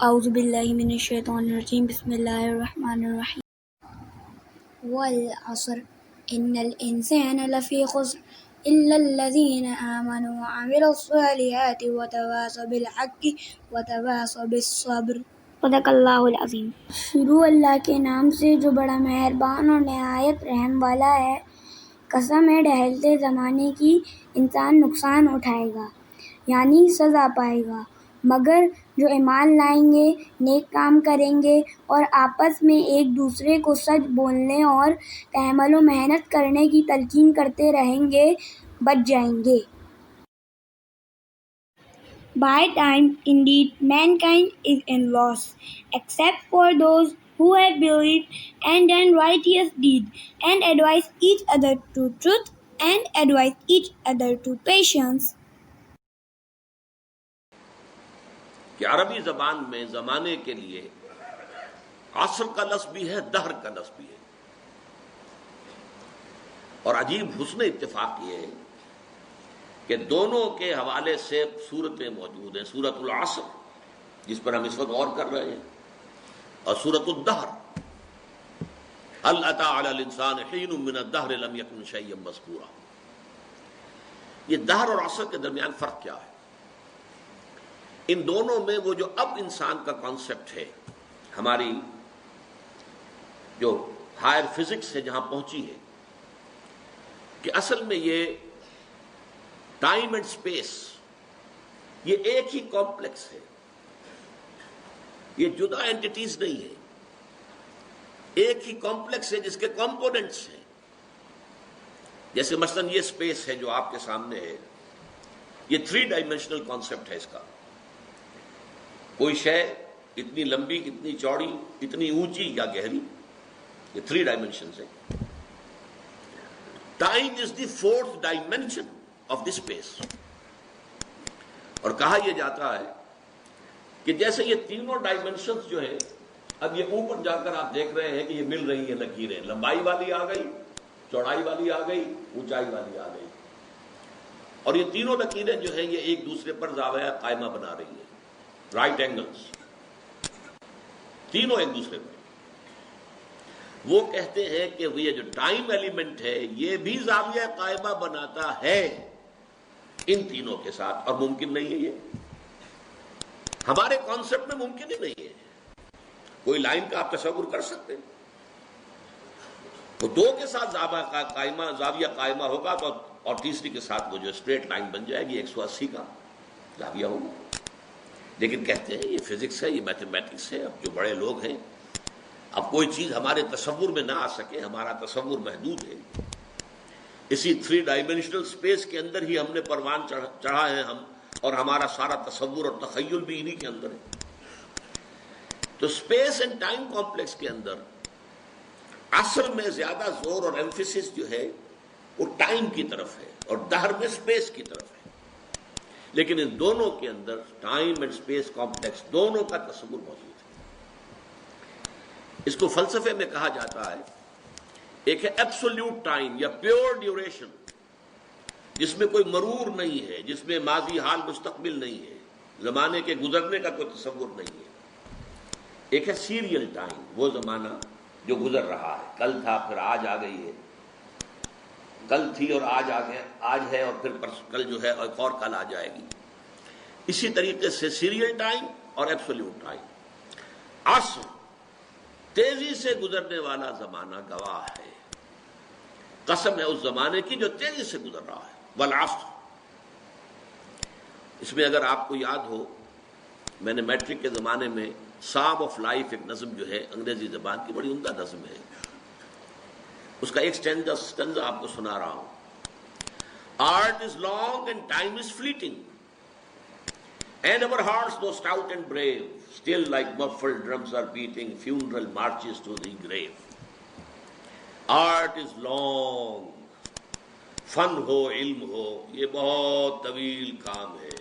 اعوذ باللہ من الشیطان الرجیم بسم اللہ الرحمن الرحیم والعصر ان الانسان لفی خسر الا الذین آمنوا وعملوا الصالحات وتواصوا بالحق وتواصوا بالصبر۔ صدق اللہ العظیم۔ شروع اللہ کے نام سے جو بڑا مہربان اور نہایت رحم والا ہے۔ قسم ہے ڈھلتے زمانے کی، انسان نقصان اٹھائے گا یعنی سزا پائے گا، مگر جو ایمان لائیں گے، نیک کام کریں گے اور آپس میں ایک دوسرے کو سچ بولنے اور تحمل و محنت کرنے کی تلقین کرتے رہیں گے، بچ جائیں گے۔ By time, indeed, mankind is in loss, except for those who have believed and done righteous deeds, and advise each other to truth, and advise each other to patience. کہ عربی زبان میں زمانے کے لیے عصر کا لفظ بھی ہے، دہر کا لفظ بھی ہے، اور عجیب حسن اتفاق یہ ہے کہ دونوں کے حوالے سے سورتیں موجود ہیں، سورۃ العصر جس پر ہم اس وقت غور کر رہے ہیں، اور سورۃ الدہر هل اتى على الانسان حين من الدهر لم يكن شيئا مذكورا۔ یہ دہر اور عصر کے درمیان فرق کیا ہے؟ ان دونوں میں وہ جو اب انسان کا کانسیپٹ ہے، ہماری جو ہائر فزکس ہے جہاں پہنچی ہے، کہ اصل میں یہ ٹائم اینڈ سپیس یہ ایک ہی کمپلیکس ہے، یہ جدا اینٹیٹیز نہیں ہے، ایک ہی کمپلیکس ہے جس کے کمپوننٹس ہیں۔ جیسے مثلا یہ سپیس ہے جو آپ کے سامنے ہے، یہ 3 ڈائمینشنل کانسیپٹ ہے اس کا۔ کوئی شے اتنی لمبی، اتنی چوڑی، اتنی اونچی یا گہری، یہ 3 ڈائمینشنز ہیں۔ Time is the 4th dimension of the space, اور کہا یہ جاتا ہے کہ جیسے یہ تینوں ڈائمینشنز جو ہیں، اب یہ اوپر جا کر آپ دیکھ رہے ہیں کہ یہ مل رہی ہیں لکیریں، لمبائی والی آ گئی، چوڑائی والی آ گئی، اونچائی والی آ گئی، اور یہ تینوں لکیریں جو ہیں یہ ایک دوسرے پر زاویہ قائمہ بنا رہی ہیں، رائٹ اینگلز، تینوں ایک دوسرے پر۔ وہ کہتے ہیں کہ یہ جو ٹائم ایلیمنٹ ہے یہ بھی زاویہ قائمہ بناتا ہے ان تینوں کے ساتھ، اور ممکن نہیں ہے، یہ ہمارے کانسیپٹ میں ممکن ہی نہیں ہے۔ کوئی لائن کا آپ تصور کر سکتے ہیں؟ تو 2 کے ساتھ زاویہ قائمہ ہوگا تو، اور تیسری کے ساتھ وہ جو اسٹریٹ لائن بن جائے گی، 180 کا زاویہ ہوگا۔ لیکن کہتے ہیں یہ فزکس ہے، یہ میتھمیٹکس ہے، اب جو بڑے لوگ ہیں، اب کوئی چیز ہمارے تصور میں نہ آ سکے، ہمارا تصور محدود ہے، اسی 3 ڈائمینشنل سپیس کے اندر ہی ہم نے پروان چڑھا ہے ہم، اور ہمارا سارا تصور اور تخیل بھی انہی کے اندر ہے۔ تو سپیس اینڈ ٹائم کمپلیکس کے اندر عصر میں زیادہ زور اور ایمفیسس جو ہے وہ ٹائم کی طرف ہے، اور دہر میں سپیس کی طرف ہے، لیکن ان دونوں کے اندر ٹائم اینڈ سپیس کمپلیکس دونوں کا تصور موجود ہے۔ اس کو فلسفے میں کہا جاتا ہے، ایک ہے ایبسولوٹ ٹائم یا پیور ڈیوریشن، جس میں کوئی مرور نہیں ہے، جس میں ماضی، حال، مستقبل نہیں ہے، زمانے کے گزرنے کا کوئی تصور نہیں ہے۔ ایک ہے سیریل ٹائم، وہ زمانہ جو گزر رہا ہے، کل تھا پھر آج آ گئی ہے، کل تھی اور آج آ گئے، آج ہے اور پھر کل جو ہے ایک اور کل آ جائے گی۔ اسی طریقے سے سیریل ٹائم اور ایبسولوٹ ٹائم۔ عصر تیزی سے گزرنے والا زمانہ گواہ ہے، قسم ہے اس زمانے کی جو تیزی سے گزر رہا ہے، والعصر۔ اس میں اگر آپ کو یاد ہو، میں نے میٹرک کے زمانے میں سام آف لائف ایک نظم جو ہے انگریزی زبان کی بڑی عمدہ نظم ہے، اس کا ایک سٹینزا آپ کو سنا رہا ہوں۔ Art is long and time is fleeting, and our hearts though stout and brave, still like muffled drums are beating funeral marches to the grave. Art is long، فن ہو، علم ہو، یہ بہت طویل کام ہے،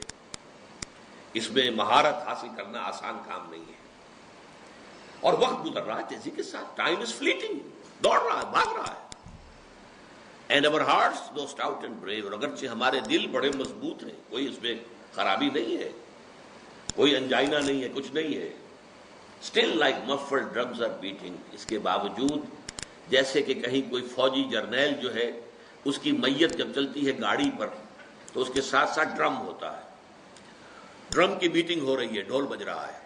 اس میں مہارت حاصل کرنا آسان کام نہیں ہے، اور وقت گزر رہا ہے تیزی کے ساتھ، ٹائم از فلیٹنگ، دوڑ رہا ہے، بھاگ رہا ہے۔ And our hearts though stout and brave, اور اگرچہ ہمارے دل بڑے مضبوط ہیں، کوئی اس میں خرابی نہیں ہے، کوئی انجائنا نہیں ہے، کچھ نہیں ہے، still like muffled drums are beating. اس کے باوجود جیسے کہ کہیں کوئی فوجی جرنیل جو ہے اس کی میت جب چلتی ہے گاڑی پر تو اس کے ساتھ ساتھ ڈرم ہوتا ہے. ڈرم کی بیٹنگ ہو رہی ہے، ڈھول بج رہا ہے،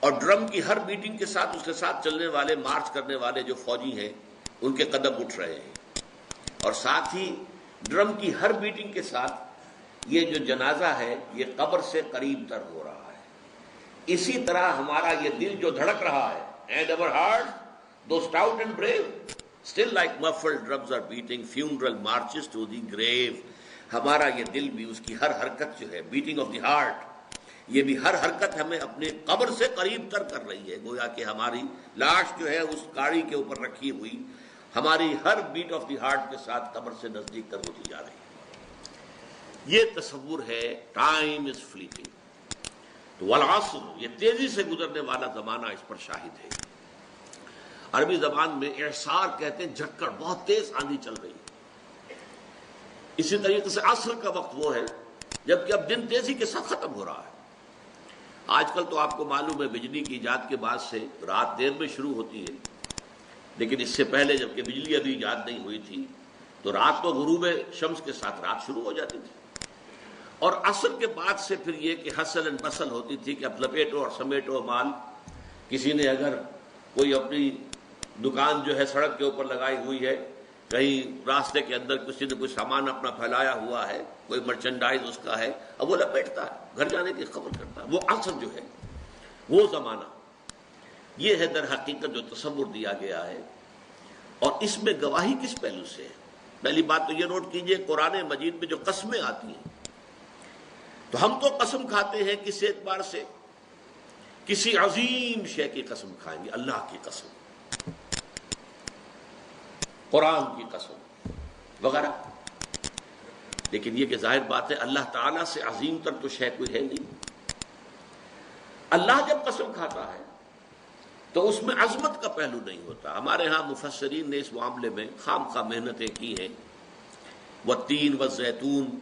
اور ڈرم کی ہر بیٹنگ کے ساتھ اس کے ساتھ چلنے والے، مارچ کرنے والے جو فوجی ہیں ان کے قدم اٹھ رہے ہیں. اور ساتھ ہی ڈرم کی ہر بیٹنگ کے ساتھ یہ جو جنازہ ہے یہ قبر سے قریب تر ہو رہا ہے. اسی طرح ہمارا یہ دل جو دھڑک رہا ہے، and our hearts, though stout and brave, still like muffled drums are beating funeral marches to the grave. ہمارا یہ دل بھی، اس کی ہر حرکت جو ہے، بیٹنگ آف دی ہارٹ، یہ بھی ہر حرکت ہمیں اپنے قبر سے قریب تر کر رہی ہے. گویا کہ ہماری لاش جو ہے اس گاڑی کے اوپر رکھی ہوئی ہماری ہر بیٹ آف دی ہارٹ کے ساتھ قبر سے نزدیک تر ہوتی جا رہی ہے. یہ تصور ہے ٹائم از فلیٹنگ. تو والعصر، یہ تیزی سے گزرنے والا زمانہ اس پر شاہد ہے. عربی زبان میں اعصار کہتے ہیں جھکڑ، بہت تیز آندھی چل رہی ہے. اسی طریقے سے عصر کا وقت وہ ہے جبکہ اب دن تیزی کے ساتھ ختم ہو رہا ہے. آج کل تو آپ کو معلوم ہے بجلی کی ایجاد کے بعد سے رات دیر میں شروع ہوتی ہے، لیکن اس سے پہلے جبکہ بجلی ابھی ایجاد نہیں ہوئی تھی تو رات کو غروب شمس کے ساتھ رات شروع ہو جاتی تھی. اور عصر کے بعد سے پھر یہ کہ حسل اینڈ بسل ہوتی تھی کہ اب لپیٹو اور سمیٹو مال. کسی نے اگر کوئی اپنی دکان جو ہے سڑک کے اوپر لگائی ہوئی ہے، کہیں راستے کے اندر کسی نے کوئی سامان اپنا پھیلایا ہوا ہے، کوئی مرچنڈائز اس کا ہے، اب وہ لپیٹتا ہے، گھر جانے کی خبر کرتا ہے. وہ عصر جو ہے، وہ زمانہ، یہ ہے در حقیقت جو تصور دیا گیا ہے. اور اس میں گواہی کس پہلو سے ہے؟ پہلی بات تو یہ نوٹ کیجئے، قرآن مجید میں جو قسمیں آتی ہیں تو ہم تو قسم کھاتے ہیں کس اعتبار سے؟ کسی عظیم شے کی قسم کھائیں گے، اللہ کی قسم، قرآن کی قسم وغیرہ. لیکن یہ کہ ظاہر بات ہے اللہ تعالیٰ سے عظیم تر تو شے کوئی ہے نہیں. اللہ جب قسم کھاتا ہے تو اس میں عظمت کا پہلو نہیں ہوتا. ہمارے ہاں مفسرین نے اس معاملے میں خام خواہ محنتیں کی ہیں. والتین والزیتون،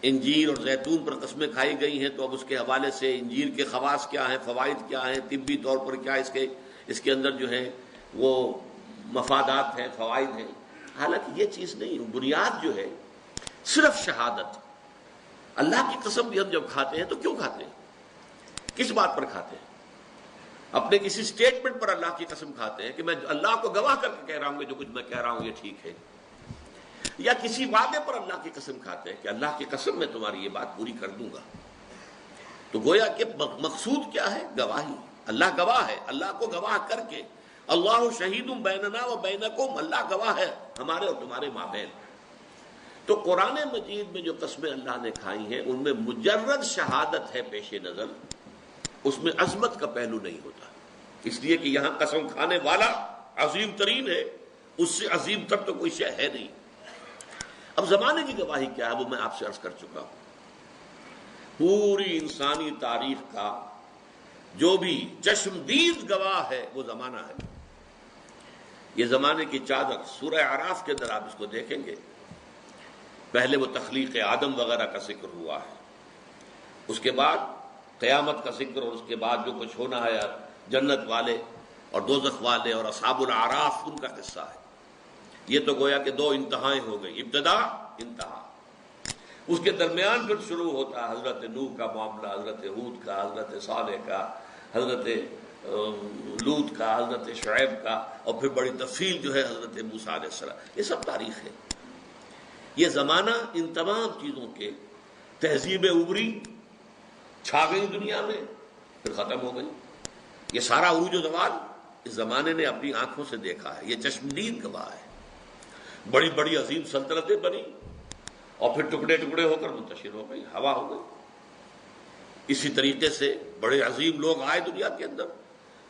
انجیر اور زیتون پر قسمیں کھائی گئی ہیں، تو اب اس کے حوالے سے انجیر کے خواص کیا ہیں، فوائد کیا ہیں، طبی طور پر کیا اس کے اندر جو ہے وہ مفادات ہیں، فوائد ہیں. حالانکہ یہ چیز نہیں، بنیاد جو ہے صرف شہادت. اللہ کی قسم بھی ہم جب کھاتے ہیں تو کیوں کھاتے ہیں؟ کس بات پر کھاتے ہیں؟ اپنے کسی سٹیٹمنٹ پر اللہ کی قسم کھاتے ہیں کہ میں اللہ کو گواہ کر کے کہہ رہا ہوں کہ جو کچھ میں کہہ رہا ہوں یہ ٹھیک ہے، یا کسی وعدے پر اللہ کی قسم کھاتے ہیں کہ اللہ کی قسم میں تمہاری یہ بات پوری کر دوں گا. تو گویا کہ مقصود کیا ہے؟ گواہی. اللہ گواہ ہے، اللہ کو گواہ کر کے اللہ شہید بیننا و بینکم، اللہ گواہ ہے ہمارے اور تمہارے مابین. تو قرآن مجید میں جو قسمیں اللہ نے کھائی ہیں ان میں مجرد شہادت ہے پیش نظر، اس میں عظمت کا پہلو نہیں ہوتا. اس لیے کہ یہاں قسم کھانے والا عظیم ترین ہے، اس سے عظیم تر تو کوئی شے ہے نہیں. اب زمانے کی گواہی کیا ہے وہ میں آپ سے عرض کر چکا ہوں. پوری انسانی تاریخ کا جو بھی چشمدید گواہ ہے وہ زمانہ ہے. یہ زمانے کی چادر سورہ اعراف کے اندر آپ اس کو دیکھیں گے. پہلے وہ تخلیق آدم وغیرہ کا ذکر ہوا ہے، اس کے بعد قیامت کا ذکر، اور اس کے بعد جو کچھ ہونا ہے جنت والے اور دوزخ والے اور اصحاب الاعراف ان کا قصہ ہے. یہ تو گویا کہ دو انتہائیں ہو گئی، ابتدا انتہا. اس کے درمیان پھر شروع ہوتا ہے حضرت نوح کا معاملہ، حضرت ہود کا، حضرت صالح کا، حضرت لوط کا، حضرت شعیب کا، اور پھر بڑی تفصیل جو ہے حضرت موسیٰ علیہ السلام. یہ سب تاریخ ہے. یہ زمانہ ان تمام چیزوں کے تہذیب ابری چھا گئی دنیا میں، پھر ختم ہو گئی. یہ سارا عروج و زوال اس زمانے نے اپنی آنکھوں سے دیکھا ہے. یہ چشمدید گواہ ہے. بڑی بڑی عظیم سلطنتیں بنی اور پھر ٹکڑے ٹکڑے ہو کر منتشر ہو گئی، ہوا ہو گئی. اسی طریقے سے بڑے عظیم لوگ آئے دنیا کے اندر،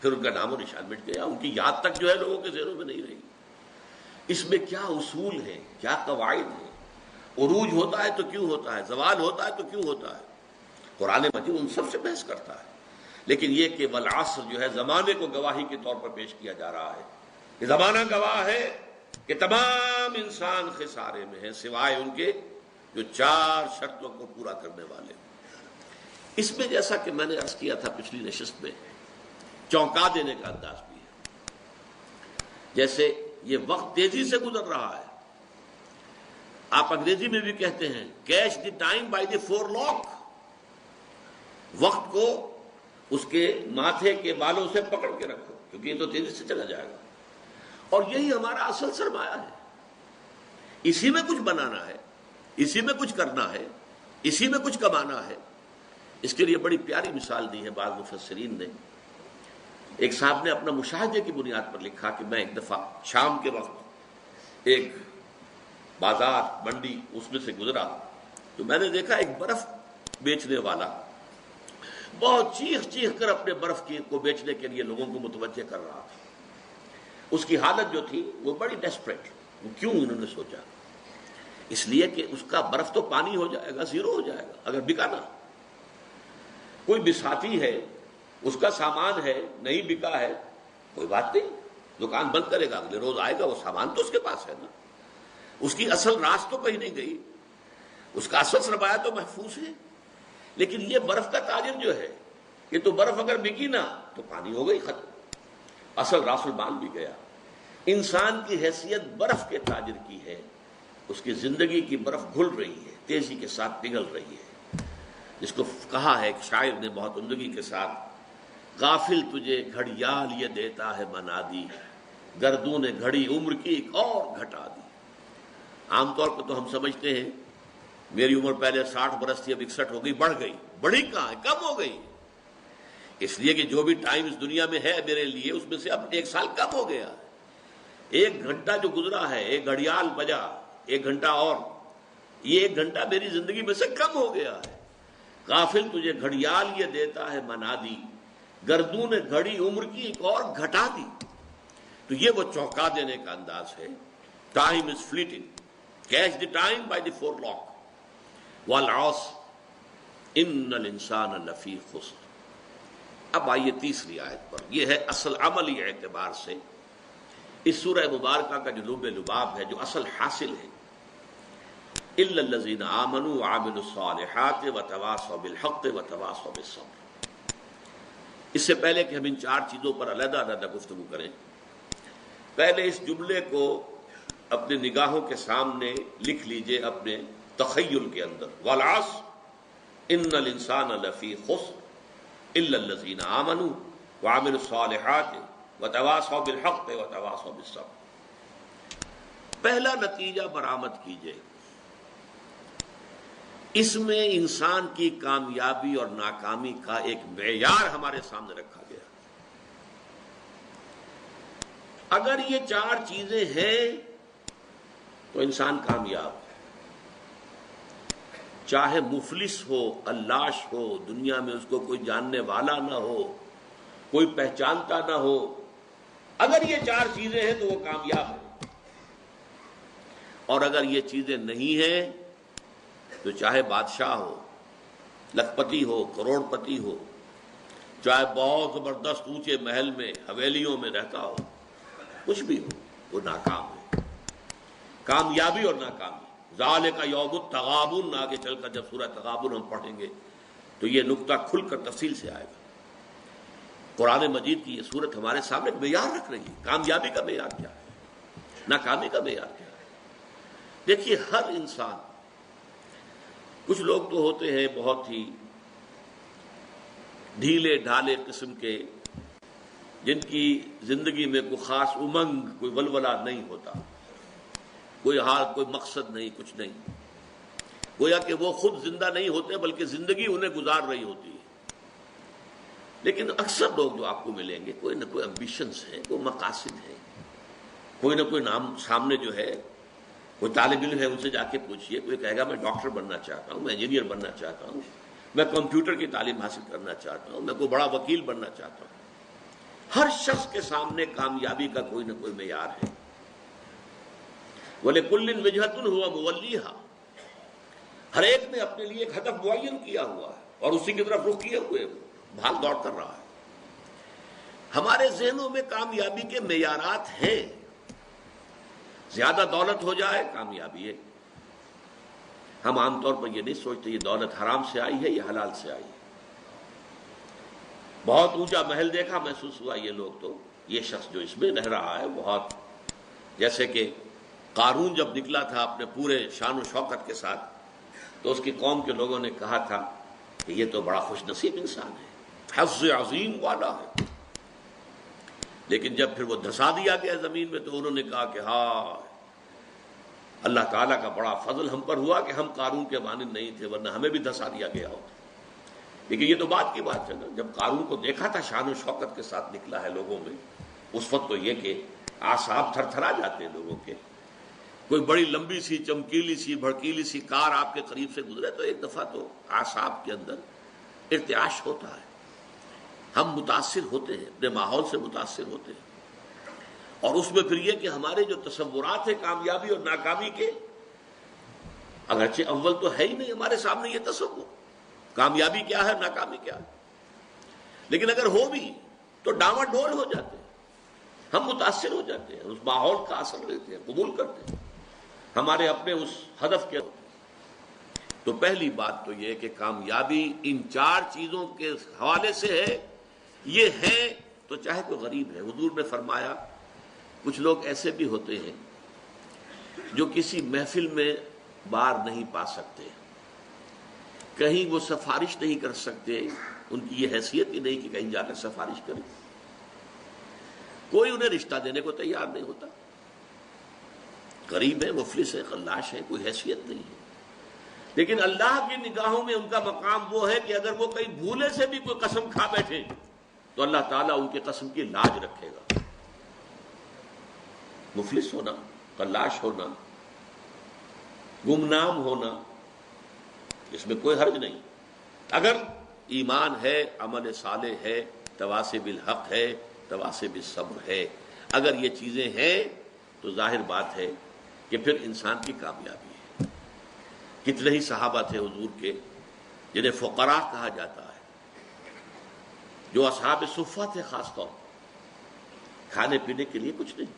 پھر ان کا نام و نشان مٹ گیا، ان کی یاد تک جو ہے لوگوں کے ذہنوں میں نہیں رہی. اس میں کیا اصول ہیں، کیا قواعد ہیں؟ عروج ہوتا ہے تو کیوں ہوتا ہے، زوال ہوتا ہے تو کیوں ہوتا ہے؟ قرآن مجید ان سب سے بحث کرتا ہے. لیکن یہ کہ والعصر جو ہے زمانے کو گواہی کے طور پر پیش کیا جا رہا ہے. یہ زمانہ گواہ ہے کہ تمام انسان خسارے میں ہیں سوائے ان کے جو چار شرطوں کو پورا کرنے والے. اس میں جیسا کہ میں نے عرض کیا تھا پچھلی نشست میں چونکا دینے کا انداز بھی ہے، جیسے یہ وقت تیزی سے گزر رہا ہے. آپ انگریزی میں بھی کہتے ہیں catch the time by the forelock, وقت کو اس کے ماتھے کے بالوں سے پکڑ کے رکھو کیونکہ یہ تو تیزی سے چلا جائے گا. اور یہی ہمارا اصل سرمایہ ہے، اسی میں کچھ بنانا ہے، اسی میں کچھ کرنا ہے، اسی میں کچھ کمانا ہے. اس کے لیے بڑی پیاری مثال دی ہے بعض مفسرین نے. ایک صاحب نے اپنا مشاہدے کی بنیاد پر لکھا کہ میں ایک دفعہ شام کے وقت ایک بازار منڈی اس میں سے گزرا تو میں نے دیکھا ایک برف بیچنے والا بہت چیخ چیخ کر اپنے برف کو بیچنے کے لیے لوگوں کو متوجہ کر رہا تھا. اس کی حالت جو تھی وہ بڑی ڈیسپریٹ. کیوں؟ انہوں نے سوچا اس لیے کہ اس کا برف تو پانی ہو جائے گا، زیرو ہو جائے گا اگر بکا نہ. کوئی بساتی ہے، اس کا سامان ہے، نہیں بکا ہے، کوئی بات نہیں، دکان بند کرے گا، اگلے روز آئے گا، وہ سامان تو اس کے پاس ہے نا. اس کی اصل راس تو کہیں نہیں گئی، اس کا اصل سرمایہ تو محفوظ ہے. لیکن یہ برف کا تاجر جو ہے، یہ تو برف اگر بکی نہ تو پانی ہو گئی، ختم، اصل راس المال بھی گیا. انسان کی حیثیت برف کے تاجر کی ہے، اس کی زندگی کی برف گھل رہی ہے، تیزی کے ساتھ پگھل رہی ہے. جس کو کہا ہے ایک شاعر نے بہت عمدگی کے ساتھ، غافل تجھے گھڑیال یہ دیتا ہے منادی، گردون گھڑی عمر کی ایک اور گھٹا دی. عام طور پر تو ہم سمجھتے ہیں میری عمر پہلے 60 برس تھی، اب 61 ہو گئی، بڑھ گئی. بڑھی کہاں ہے، کم ہو گئی. اس لیے کہ جو بھی ٹائم اس دنیا میں ہے میرے لیے اس میں سے اب 1 سال کم ہو گیا. 1 گھنٹہ جو گزرا ہے، ایک گھڑیال بجا، 1 گھنٹہ اور، یہ 1 گھنٹہ میری زندگی میں سے کم ہو گیا ہے. غافل تجھے گھڑیال یہ دیتا ہے منادی، گردون گھڑی عمر کی ایک اور گھٹا دی. تو یہ وہ چونکا دینے کا انداز ہے. Time is fleeting, catch the time by the forelock. والعصر ان الانسان لفی خسر. اب آئیے تیسری آیت پر. یہ ہے اصل عملی اعتبار سے اس سورہ مبارکہ کا جو لب لباب ہے، جو اصل حاصل ہے. الا الذین آمنوا وعملوا الصالحات وتواصوا بالحق وتواصوا بالصبر. اس سے پہلے کہ ہم ان 4 چیزوں پر علیحدہ علیحدہ گفتگو کریں، پہلے اس جملے کو اپنے نگاہوں کے سامنے لکھ لیجئے، اپنے تخیل کے اندر. والعصر ان الانسان لفی خسر الا الذین آمنوا وعملوا الصالحات وتواصوا بالحق وتواصوا بالصبر. پہلا نتیجہ برآمد کیجئے، اس میں انسان کی کامیابی اور ناکامی کا ایک معیار ہمارے سامنے رکھا گیا. اگر یہ 4 چیزیں ہیں تو انسان کامیاب ہے. چاہے مفلس ہو، علاش ہو، دنیا میں اس کو کوئی جاننے والا نہ ہو، کوئی پہچانتا نہ ہو، اگر یہ 4 چیزیں ہیں تو وہ کامیاب ہے. اور اگر یہ چیزیں نہیں ہیں تو چاہے بادشاہ ہو، لکھ پتی ہو، کروڑ پتی ہو، چاہے بہت زبردست اونچے محل میں حویلیوں میں رہتا ہو، کچھ بھی ہو، وہ ناکام ہے. کامیابی اور ناکامی، ذالک یوم التغابن، آگے چل کر جب سورہ تغابن ہم پڑھیں گے تو یہ نقطہ کھل کر تفصیل سے آئے گا. قرآن مجید کی یہ صورت ہمارے سامنے معیار رکھ رہی ہے. کامیابی کا معیار کیا ہے، ناکامی کا معیار کیا ہے. دیکھیے ہر انسان، کچھ لوگ تو ہوتے ہیں بہت ہی ڈھیلے ڈھالے قسم کے، جن کی زندگی میں کوئی خاص امنگ، کوئی ولولہ نہیں ہوتا، کوئی حال، کوئی مقصد نہیں، کچھ نہیں. گویا کہ وہ خود زندہ نہیں ہوتے بلکہ زندگی انہیں گزار رہی ہوتی ہے. لیکن اکثر لوگ جو آپ کو ملیں گے، کوئی نہ کوئی امبیشنز ہیں، کوئی مقاصد ہیں، کوئی نہ کوئی نام سامنے جو ہے. کوئی طالب علم ہے، ان سے جا کے پوچھئے، کوئی کہے گا میں ڈاکٹر بننا چاہتا ہوں، میں انجینئر بننا چاہتا ہوں، میں کمپیوٹر کی تعلیم حاصل کرنا چاہتا ہوں، میں کوئی بڑا وکیل بننا چاہتا ہوں. ہر شخص کے سامنے کامیابی کا کوئی نہ کوئی معیار ہے. وَلِكُلٍّ وِجْهَةٌ هُوَ مُوَلِّيهَا. ہر ایک نے اپنے لیے ایک ہدف معین کیا ہوا ہے اور اسی کی طرف رخ کیے ہوئے بھاگ دوڑ کر رہا ہے. ہمارے ذہنوں میں کامیابی کے معیارات ہیں. زیادہ دولت ہو جائے کامیابی ہے. ہم عام طور پر یہ نہیں سوچتے یہ دولت حرام سے آئی ہے یا حلال سے آئی ہے. بہت اونچا محل دیکھا، محسوس ہوا یہ لوگ تو یہ شخص جو اس میں رہ رہا ہے بہت، جیسے کہ قارون جب نکلا تھا اپنے پورے شان و شوکت کے ساتھ تو اس کی قوم کے لوگوں نے کہا تھا کہ یہ تو بڑا خوش نصیب انسان ہے، حظ عظیم والا ہے، لیکن جب پھر وہ دھسا دیا گیا زمین میں تو انہوں نے کہا کہ ہاں اللہ تعالیٰ کا بڑا فضل ہم پر ہوا کہ ہم قارون کے مانند نہیں تھے، ورنہ ہمیں بھی دھسا دیا گیا ہوتا۔ لیکن یہ تو بات کی بات ہے نا، جب قارون کو دیکھا تھا شان و شوکت کے ساتھ نکلا ہے لوگوں میں، اس وقت تو یہ کہ اعصاب تھر تھرا جاتے ہیں لوگوں کے۔ کوئی بڑی لمبی سی چمکیلی سی بھڑکیلی سی کار آپ کے قریب سے گزرے تو ایک دفعہ تو اعصاب کے اندر ارتعاش ہوتا ہے، ہم متاثر ہوتے ہیں، اپنے ماحول سے متاثر ہوتے ہیں، اور اس میں پھر یہ کہ ہمارے جو تصورات ہیں کامیابی اور ناکامی کے، اگرچہ اول تو ہے ہی نہیں ہمارے سامنے یہ تصور کامیابی کیا ہے ناکامی کیا ہے، لیکن اگر ہو بھی تو ڈاواں ڈول ہو جاتے ہیں، ہم متاثر ہو جاتے ہیں، اس ماحول کا اثر لیتے ہیں، قبول کرتے ہیں ہمارے اپنے اس ہدف کے۔ تو پہلی بات تو یہ کہ کامیابی ان چار چیزوں کے حوالے سے ہے، یہ ہے تو چاہے کوئی غریب ہے۔ حضور نے فرمایا کچھ لوگ ایسے بھی ہوتے ہیں جو کسی محفل میں بار نہیں پا سکتے، کہیں وہ سفارش نہیں کر سکتے، ان کی یہ حیثیت ہی نہیں کہ کہیں جا کر سفارش کریں، کوئی انہیں رشتہ دینے کو تیار نہیں ہوتا، غریب ہے، مفلس ہے، خلاش ہے، کوئی حیثیت نہیں ہے، لیکن اللہ کی نگاہوں میں ان کا مقام وہ ہے کہ اگر وہ کہیں بھولے سے بھی کوئی قسم کھا بیٹھے تو اللہ تعالیٰ ان کے قسم کی لاج رکھے گا۔ مفلس ہونا، خلاش ہونا، گمنام ہونا، اس میں کوئی حرج نہیں، اگر ایمان ہے، عمل صالح ہے، تواصی بالحق ہے، تواصی بالصبر ہے، اگر یہ چیزیں ہیں تو ظاہر بات ہے کہ پھر انسان کی کامیابی ہے۔ کتنے ہی صحابہ تھے حضور کے جنہیں فقراء کہا جاتا ہے، جو اصحاب صفہ تھے، خاص طور پر کھانے پینے کے لیے کچھ نہیں،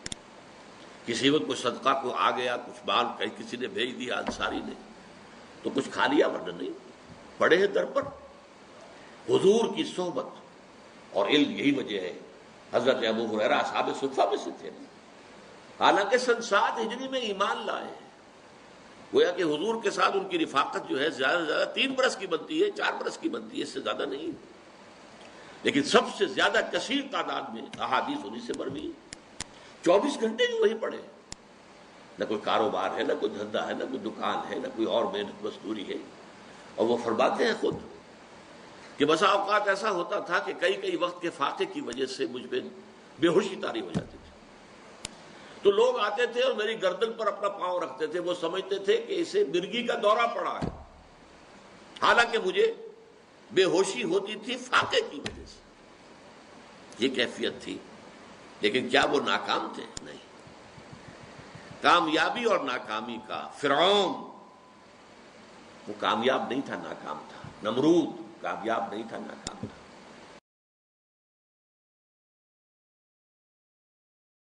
کسی وقت کوئی صدقہ کو آ گیا، کچھ مال کسی نے بھیج دیا انصاری نے تو کچھ کھا لیا، ورنہ نہیں، پڑے ہیں در پر۔ حضور کی صحبت اور علم یہی وجہ ہے، حضرت ابو ہریرہ اصحاب صفہ میں سے تھے، حالانکہ سن 7 ہجری میں ایمان لائے ہیں، گویا کہ حضور کے ساتھ ان کی رفاقت جو ہے زیادہ سے زیادہ 3 برس کی بنتی ہے، 4 برس کی بنتی ہے، اس سے زیادہ نہیں، لیکن سب سے زیادہ کثیر تعداد میں احادیث انہی سے مروی، 24 گھنٹے بھی وہی پڑے، نہ کوئی کاروبار ہے، نہ کوئی دھندا ہے، نہ کوئی دکان ہے، نہ کوئی اور محنت مزدوری ہے، اور وہ فرماتے ہیں خود کہ بسا اوقات ایسا ہوتا تھا کہ کئی وقت کے فاقے کی وجہ سے مجھ پہ بے ہوشی طاری ہو جاتی تھی، تو لوگ آتے تھے اور میری گردن پر اپنا پاؤں رکھتے تھے، وہ سمجھتے تھے کہ اسے مرگی کا دورہ پڑا ہے، حالانکہ مجھے بے ہوشی ہوتی تھی فاقے کی وجہ سے، یہ کیفیت تھی۔ لیکن کیا وہ ناکام تھے؟ نہیں، کامیابی اور ناکامی کا فرعون وہ کامیاب نہیں تھا، ناکام تھا، نمرود کامیاب نہیں تھا، ناکام تھا،